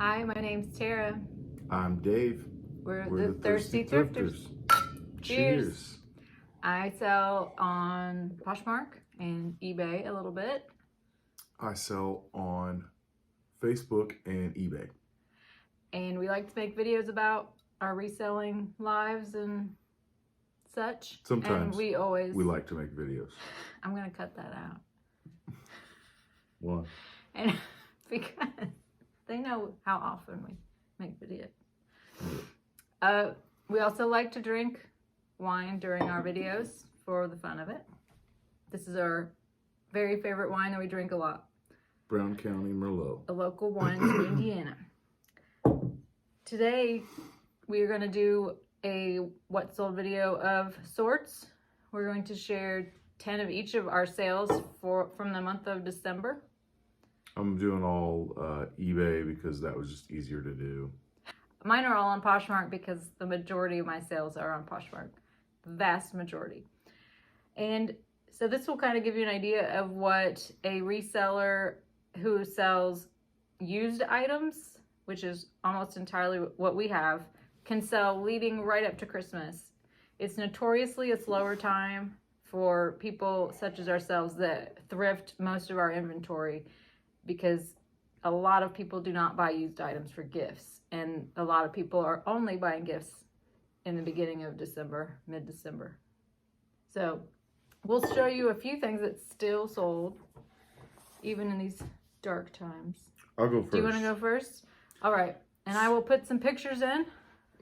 Hi, my name's Tara. I'm Dave. We're the Thirsty Thrifters. Cheers. I sell on Poshmark and eBay a little bit. I sell on Facebook and eBay. And we like to make videos about our reselling lives and such. Sometimes and we like to make videos. I'm going to cut that out. Why? And because they know how often we make videos. We also like to drink wine during our videos for the fun of it. This is our very favorite wine that we drink a lot. Brown County Merlot. A local wine to Indiana. Today, we are going to do a what sold video of sorts. We're going to share 10 of each of our sales from the month of December. I'm doing all eBay because that was just easier to do. Mine are all on Poshmark because the majority of my sales are on Poshmark. The vast majority. And so this will kind of give you an idea of what a reseller who sells used items, which is almost entirely what we have, can sell leading right up to Christmas. It's notoriously a slower time for people such as ourselves that thrift most of our inventory, because a lot of people do not buy used items for gifts, and a lot of people are only buying gifts in the beginning of December, mid-December. So we'll show you a few things that still sold, even in these dark times. I'll go first. Do you want to go first? All right, and I will put some pictures in.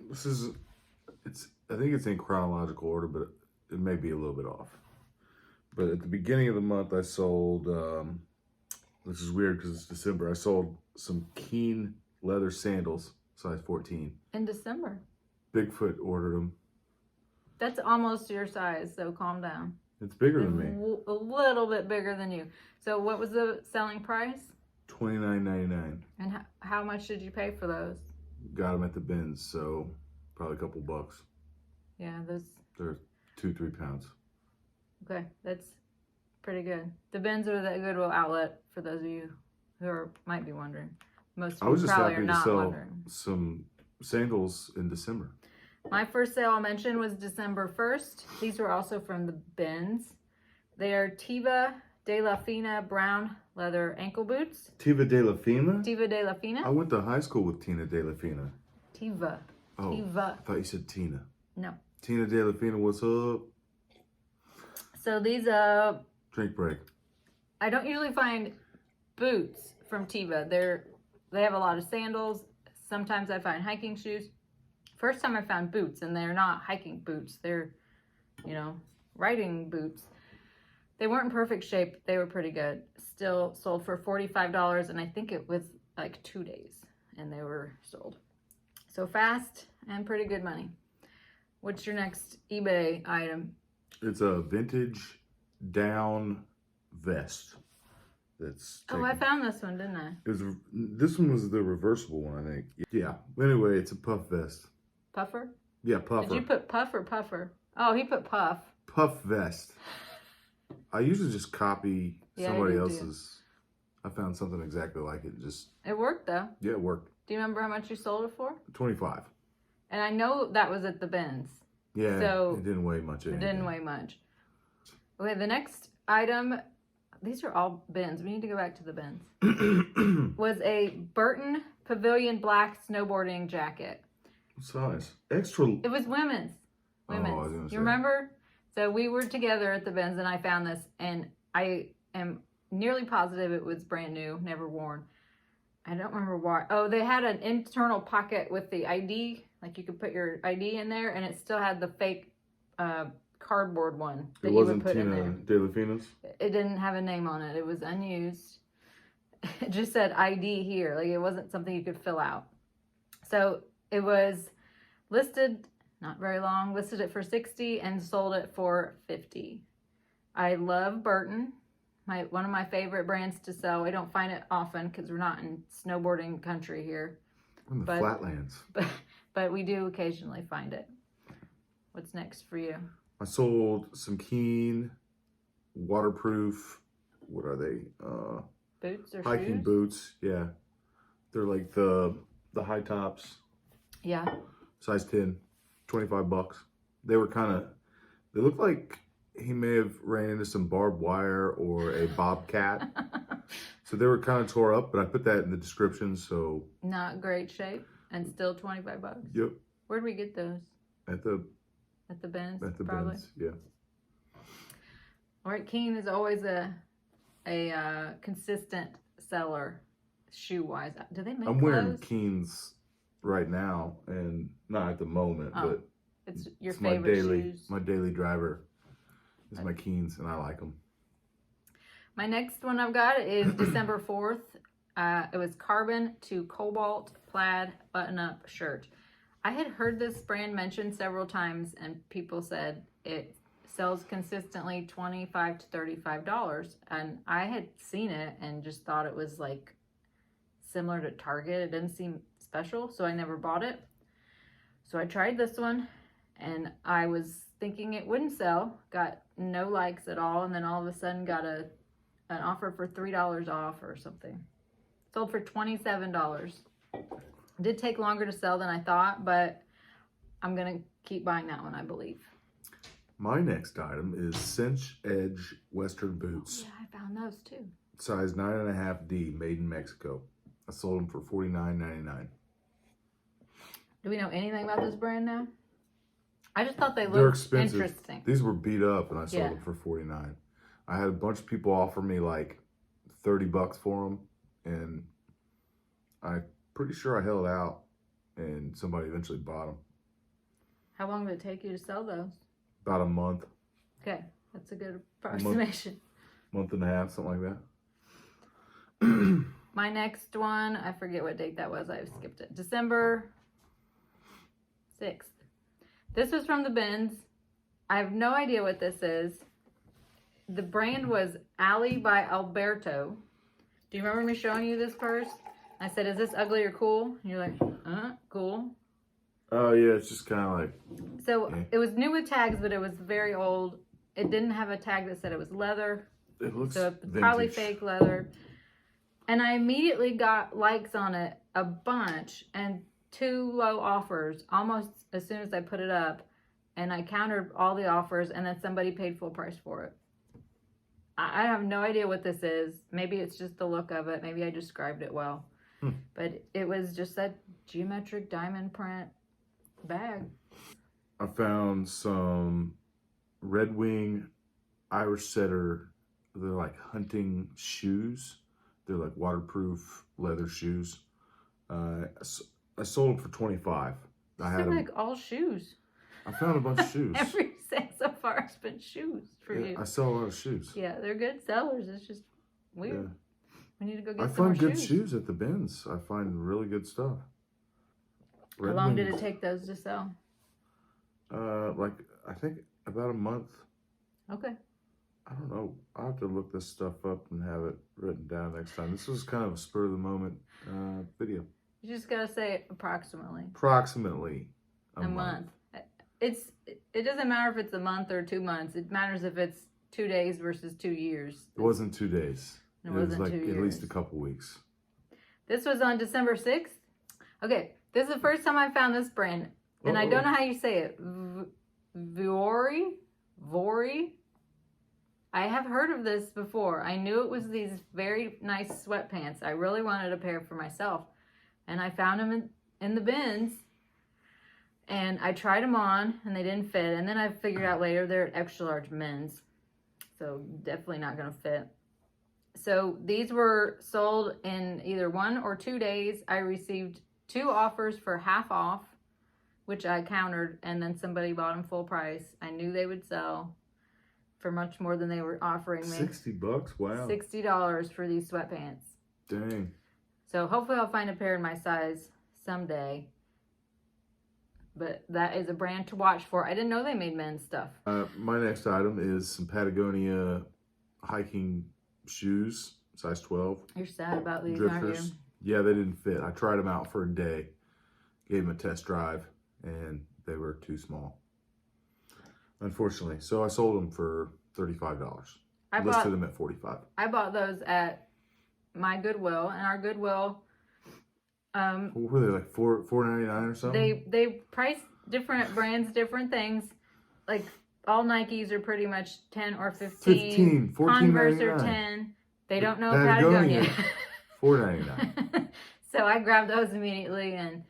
I think it's in chronological order, but it may be a little bit off. But at the beginning of the month, I sold, this is weird because it's December, I sold some Keen leather sandals, size 14. In December. Bigfoot ordered them. That's almost your size, so calm down. It's bigger than me. A little bit bigger than you. So what was the selling price? $29.99. And how much did you pay for those? Got them at the bins, so probably a couple bucks. Yeah, They're 2-3 pounds. Okay, that's pretty good. The bins are the Goodwill outlet, for those of you who might be wondering. Most of you probably are not wondering. Some sandals in December. My first sale I mentioned was December 1st. These were also from the bins. They are Tiva de la Fina brown leather ankle boots. Tiva de la Fina? Tiva de la Fina? I went to high school with Tina de la Fina. Tiva. Oh, Tiva. I thought you said Tina. No. Tina de la Fina, what's up? So these, Drink break. I don't usually find boots from Tiva. They have a lot of sandals. Sometimes I find hiking shoes. First time I found boots, and they're not hiking boots. They're, riding boots. They weren't in perfect shape. They were pretty good. Still sold for $45, and I think it was like 2 days, and they were sold. So fast and pretty good money. What's your next eBay item? It's a vintage down vest. I found this one, didn't I? This one was the reversible one, I think. Yeah. Anyway, it's a puff vest. Puffer? Yeah, puffer. Did you put puff or puffer? Oh, he put puff. Puff vest. I usually just copy somebody else's. I found something exactly like it. It worked though. Yeah, it worked. Do you remember how much you sold it for? $25. And I know that was at the bins. Yeah, so it didn't weigh much. It didn't weigh much. Okay, the next item, these are all bins. We need to go back to the bins. Was a Burton Pavilion black snowboarding jacket. What size? Extra. It was women's. Women's. Oh, I was gonna say. You remember? So we were together at the bins, and I found this, and I am nearly positive it was brand new, never worn. I don't remember why. Oh, they had an internal pocket with the ID. Like you could put your ID in there, and it still had the fake cardboard one that it you wasn't would put Tina in de la Fina's? It didn't have a name on it. It was unused. It just said ID here. Like it wasn't something you could fill out. So it was listed, not very long, listed it for $60 and sold it for $50. I love Burton. One of my favorite brands to sell. I don't find it often because we're not in snowboarding country here. In the flatlands. But we do occasionally find it. What's next for you? I sold some Keen waterproof, what are they? Boots or hiking shoes? boots, yeah. They're like the the high tops. Yeah. Size 10, $25. They were they looked like he may have ran into some barbed wire or a bobcat. So they were kind of tore up, but I put that in the description, so. Not great shape and still $25. Yep. Where'd we get those? At the bins, At the probably. bins, yeah. All right, Keen is always a consistent seller, shoe-wise. Do they make I'm wearing clothes? Keens right now, and not at the moment, but it's your it's favorite shoes. shoes. My daily driver is my Keens, and I like them. My next one I've got is December 4th. It was carbon to cobalt plaid button-up shirt. I had heard this brand mentioned several times, and people said it sells consistently $25 to $35. And I had seen it and just thought it was like similar to Target. It didn't seem special, so I never bought it. So I tried this one, and I was thinking it wouldn't sell. Got no likes at all, and then all of a sudden got an offer for $3 off or something. Sold for $27. It did take longer to sell than I thought, but I'm going to keep buying that one, I believe. My next item is Cinch Edge Western boots. Oh, yeah, I found those too. Size 9.5D, made in Mexico. I sold them for $49.99. Do we know anything about this brand now? I just thought they They're looked expensive. interesting. These were beat up, and I sold Yeah. them for $49. I had a bunch of people offer me like $30 for them, and I'm pretty sure I held out, and somebody eventually bought them. How long did it take you to sell those? About a month. Okay, that's a good approximation. Month and a half, something like that. My next one, I forget what date that was. I skipped it. December 6th. This was from the bins. I have no idea what this is. The brand was Ali by Alberto. Do you remember me showing you this purse? I said, is this ugly or cool? And you're like, cool. Oh, yeah, it's just kind of like... So it was new with tags, but it was very old. It didn't have a tag that said it was leather. It looks So it's vintage. probably fake leather. And I immediately got likes on it, a bunch, and 2 low offers almost as soon as I put it up. And I countered all the offers, and then somebody paid full price for it. I have no idea what this is. Maybe it's just the look of it. Maybe I described it well. But it was just that geometric diamond print bag. I found some Red Wing Irish Setter. They're like hunting shoes. They're like waterproof leather shoes. I sold them for $25. I had them, like all shoes. I found a bunch of shoes. Every sale so far has been shoes for you. I sell a lot of shoes. Yeah, they're good sellers. It's just weird. Yeah. We need to go get I some more find good shoes. shoes at the bins. I find really good stuff. How long did it take those to sell? I think about a month. Okay. I don't know. I'll have to look this stuff up and have it written down next time. This was kind of a spur of the moment video. You just gotta say approximately. Approximately a month. It doesn't matter if it's a month or 2 months. It matters if it's 2 days versus 2 years. It wasn't 2 days. It was wasn't like 2 at years. least a couple weeks. This was on December 6th. Okay, this is the first time I found this brand. And I don't know how you say it. Vori? I have heard of this before. I knew it was these very nice sweatpants. I really wanted a pair for myself. And I found them in the bins. And I tried them on, and they didn't fit. And then I figured out later they're extra large men's. So definitely not going to fit. So these were sold in either 1 or 2 days. I received 2 offers for half off, which I countered, and then somebody bought them full price. I knew they would sell for much more than they were offering me. $60? Wow. $60 for these sweatpants. Dang. So hopefully I'll find a pair in my size someday. But that is a brand to watch for. I didn't know they made men's stuff. My next item is some Patagonia hiking shoes, size 12. You're sad about these, Drifters. aren't you? Yeah, they didn't fit. I tried them out for a day, gave them a test drive, and they were too small, unfortunately. So I sold them for $35. I listed them at $45. I bought those at my Goodwill, and our Goodwill What were they, like $4.99 or something? They price different brands, different things. Like all Nikes are pretty much 10 or 15. 14 Converse are $14.99. 10. They don't know Patagonia, Patagonia. $4.99. So I grabbed those immediately, and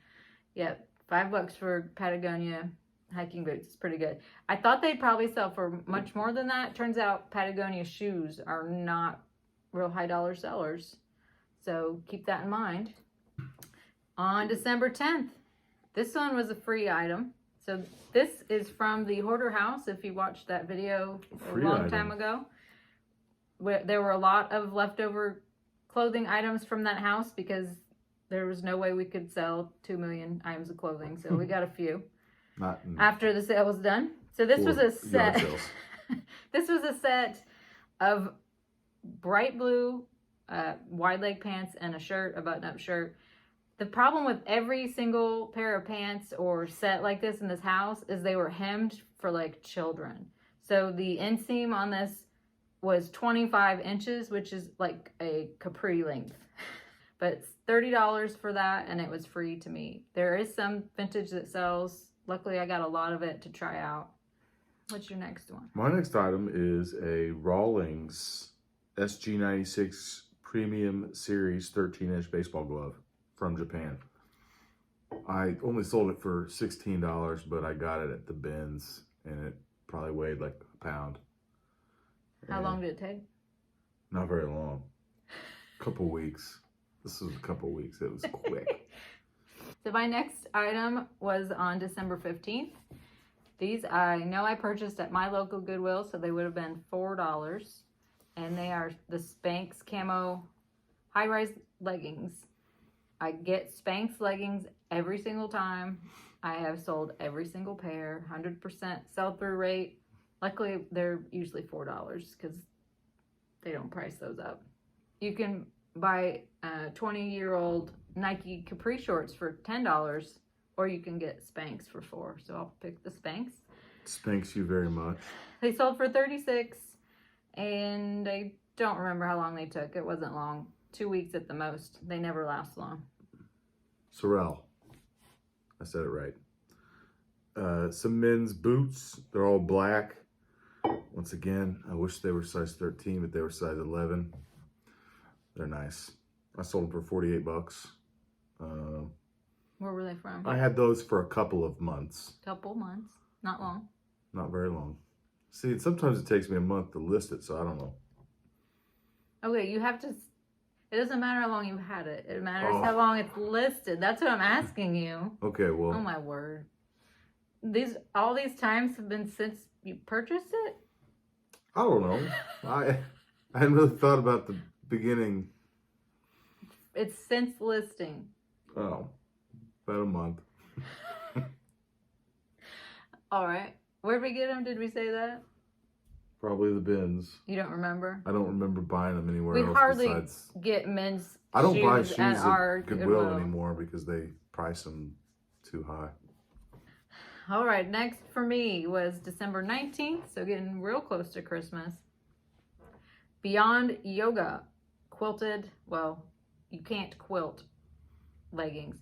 yep, $5 for Patagonia hiking boots. It's pretty good. I thought they'd probably sell for much more than that. Turns out Patagonia shoes are not real high dollar sellers. So keep that in mind. On December 10th, this one was a free item. So this is from the Hoarder House. If you watched that video a long time ago, where there were a lot of leftover clothing items from that house because there was no way we could sell 2 million items of clothing. So we got a few after the sale was done. So this was a set. This was a set of bright blue wide leg pants and a shirt, a button-up shirt. The problem with every single pair of pants or set like this in this house is they were hemmed for like children. So the inseam on this was 25 inches, which is like a capri length. But it's $30 for that, and it was free to me. There is some vintage that sells. Luckily, I got a lot of it to try out. What's your next one? My next item is a Rawlings SG96 Premium Series 13-inch baseball glove from Japan. I only sold it for $16, but I got it at the bins, and it probably weighed like a pound. How long did it take? Not very long. A couple weeks. This was a couple weeks. It was quick. So my next item was on December 15th. These I know I purchased at my local Goodwill, so they would have been $4. And they are the Spanx Camo high-rise leggings. I get Spanx leggings every single time. I have sold every single pair, 100% sell-through rate. Luckily, they're usually $4 because they don't price those up. You can buy 20-year-old Nike capri shorts for $10, or you can get Spanx for $4. So I'll pick the Spanx. Spanx you very much. They sold for $36, and I don't remember how long they took. It wasn't long. 2 weeks at the most. They never last long. Sorel. I said it right. Some men's boots. They're all black. Once again, I wish they were size 13, but they were size 11. They're nice. I sold them for $48. Where were they from? I had those for a couple of months. Couple months. Not long. Not very long. See, sometimes it takes me a month to list it, so I don't know. Okay, you have to... It doesn't matter how long you've had it. It matters how long it's listed. That's what I'm asking you. Okay, well... Oh, my word. All these times have been since you purchased it? I don't know. I hadn't really thought about the beginning. It's since listing. Oh, about a month. All right. Where'd we get them? Did we say that? Probably the bins. You don't remember? I don't remember buying them anywhere we else hardly besides... get men's I don't buy shoes shoes at our at Goodwill anymore because they price them too high. All right, next for me was December 19th, so getting real close to Christmas. Beyond Yoga quilted, well, you can't quilt leggings.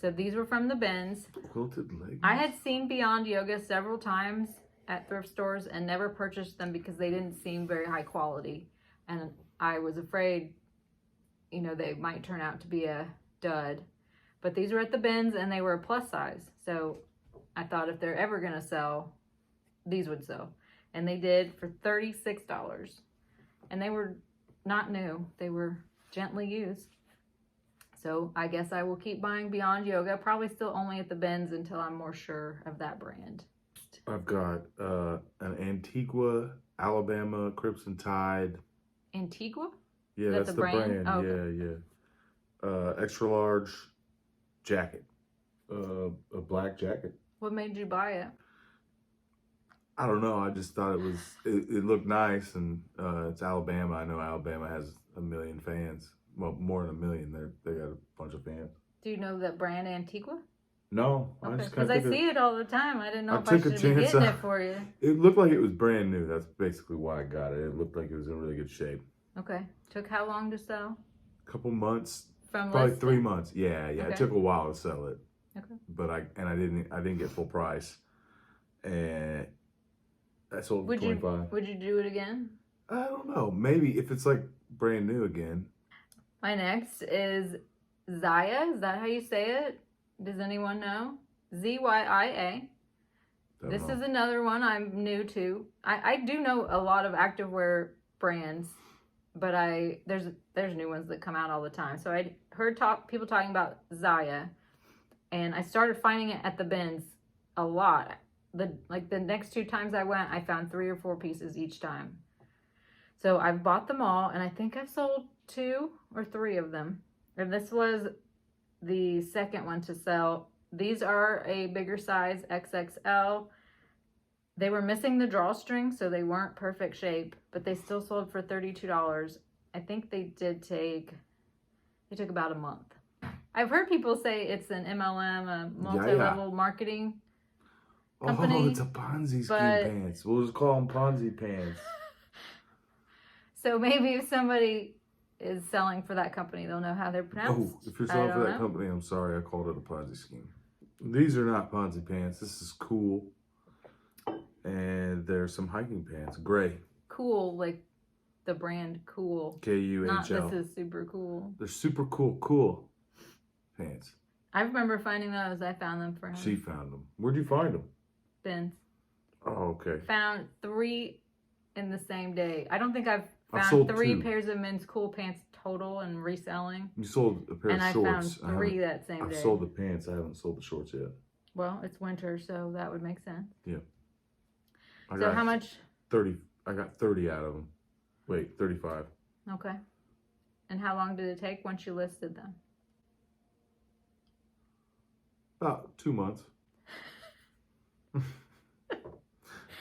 So these were from the bins. Quilted leggings? I had seen Beyond Yoga several times at thrift stores and never purchased them because they didn't seem very high quality. And I was afraid, you know, they might turn out to be a dud. But these were at the bins and they were a plus size. So I thought if they're ever going to sell, these would sell. And they did for $36. And they were not new. They were gently used. So I guess I will keep buying Beyond Yoga. Probably still only at the bins until I'm more sure of that brand. I've got an Antigua, Alabama, Crimson Tide. Antigua? Yeah, that's the brand. Oh, okay. Yeah. Extra large jacket. A black jacket. What made you buy it? I don't know. I just thought it looked nice, and it's Alabama. I know Alabama has 1 million fans. Well, more than 1 million. They got a bunch of fans. Do you know that brand Antigua? No, okay. Because I see it all the time. I didn't know if I should be getting it for you. It looked like it was brand new. That's basically why I got it. It looked like it was in really good shape. Okay. Took how long to sell? A couple months. from Probably listing? 3 months. Yeah. Okay. It took a while to sell it. Okay. But I didn't get full price. And I sold for 25. Would you do it again? I don't know. Maybe if it's like brand new again. My next is Zaya. Is that how you say it? Does anyone know? Zya. This is another one I'm new to. I do know a lot of activewear brands, but there's new ones that come out all the time. So I heard people talking about Zaya, and I started finding it at the bins a lot. The next 2 times I went, I found 3 or 4 pieces each time. So I've bought them all, and I think I've sold 2 or 3 of them. And this was the second one to sell. These are a bigger size, XXL. They were missing the drawstring, so they weren't perfect shape, but they still sold for $32. I think they took about a month. I've heard people say it's an MLM, a multi-level marketing company. Oh, it's a Ponzi scheme pants. We'll just call them Ponzi pants. So maybe if somebody is selling for that company, they'll know how they're pronounced. Oh, if you're selling for that company, I'm sorry, I called it a Ponzi scheme. These are not Ponzi pants. This is cool. And there's some hiking pants, gray. Cool, like the brand Cool. KUHL. Not this is super cool. They're super cool pants. I remember finding those. I found them for him. She found them. Where'd you find them? Bins. Oh, okay. Found 3 in the same day. I don't think I've found 3 pairs of men's cool pants total and reselling. You sold a pair of shorts. And I found 3 that same day. I've sold the pants. I haven't sold the shorts yet. Well, it's winter, so that would make sense. Yeah. So how much? 30. I got 30 out of them. Wait, 35. Okay. And how long did it take once you listed them? About 2 months.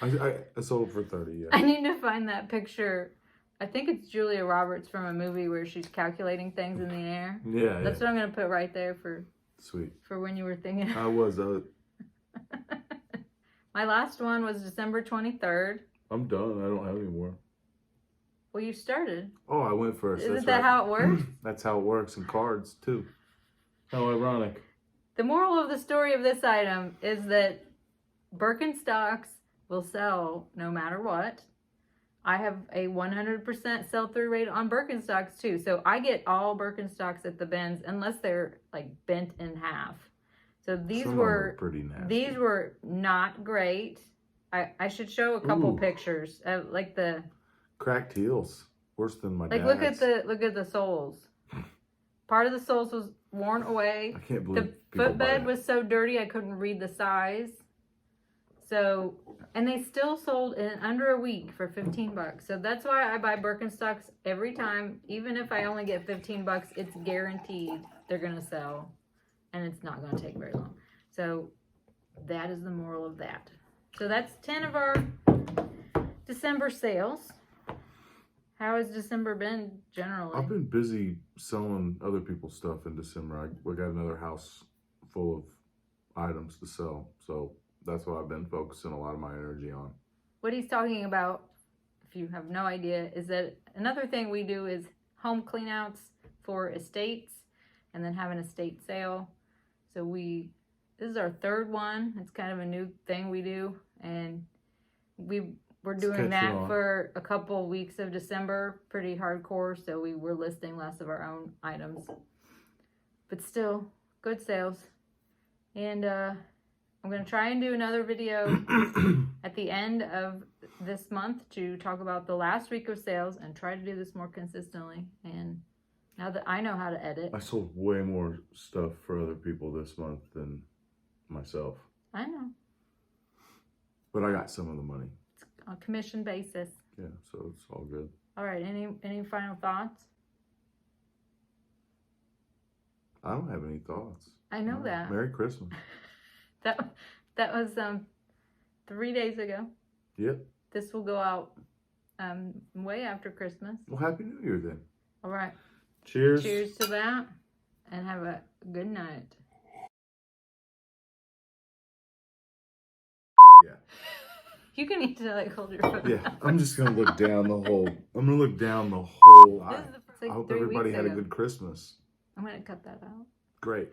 I sold for 30, yeah. I need to find that picture. I think it's Julia Roberts from a movie where she's calculating things in the air. Yeah, That's what I'm going to put right there for... Sweet. For when you were thinking. I was. My last one was December 23rd. I'm done. I don't have any more. Well, you started. Oh, I went first. Isn't that how it works? That's how it works in cards, too. How ironic. The moral of the story of this item is that Birkenstocks will sell no matter what. I have a 100% sell-through rate on Birkenstocks too. So I get all Birkenstocks at the bins unless they're like bent in half. So these were pretty nasty. These were not great. I should show a couple pictures of like the cracked heels. Worse than my dad's. Look at the soles. Part of the soles was worn away. I can't believe the footbed was so dirty I couldn't read the size. So, and they still sold in under a week for $15. So that's why I buy Birkenstocks every time. Even if I only get $15, it's guaranteed they're going to sell. And it's not going to take very long. So that is the moral of that. So that's 10 of our December sales. How has December been generally? I've been busy selling other people's stuff in December. We got another house full of items to sell. So that's what I've been focusing a lot of my energy on. What he's talking about, if you have no idea, is that another thing we do is home cleanouts for estates and then have an estate sale. So this is our 3rd one. It's kind of a new thing we do. And we're doing that for a couple weeks of December, pretty hardcore. So we were listing less of our own items. But still, good sales. And I'm going to try and do another video at the end of this month to talk about the last week of sales and try to do this more consistently. And now that I know how to edit. I sold way more stuff for other people this month than myself. I know. But I got some of the money. It's on a commission basis. Yeah, so it's all good. All right, any final thoughts? I don't have any thoughts. I know that. Merry Christmas. That was 3 days ago. Yep. This will go out way after Christmas. Well, Happy New Year then. All right. Cheers. Cheers to that, and have a good night. Yeah. You can need to like hold your phone. Yeah, I'm just gonna look down the whole. I'm gonna look down the whole. I hope everybody had a good Christmas. I'm going to cut that out. Great.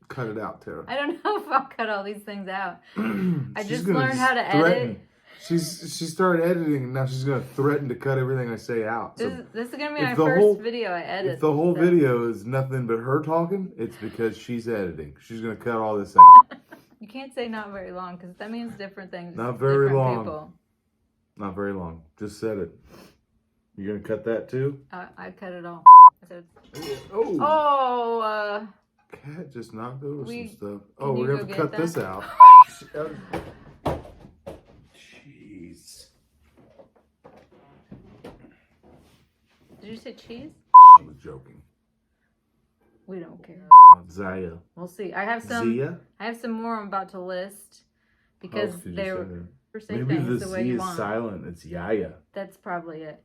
Cut it out, Tara. I don't know if I'll cut all these things out. I She's just gonna learned how to threaten. edit. She started editing, and now she's going to threaten to cut everything I say out. So This is going to be my if the first whole- video I edit. if the whole so- video is nothing but her talking, it's because she's editing. She's going to cut all this out. You can't say not very long because that means different things. Not to very different long. People. Not very long. Just said it. You going to cut that too? I cut it all. So Oh. Cat just knocked over some stuff. Oh, we're going to cut this out. Jeez. Did you say cheese? I was joking. We don't care. Zaya. We'll see. I have some. Zia? I have some more I'm about to list because Oh, 'cause you they said were it. say Maybe things the the way Z you is want. silent. It's Yaya. That's probably it.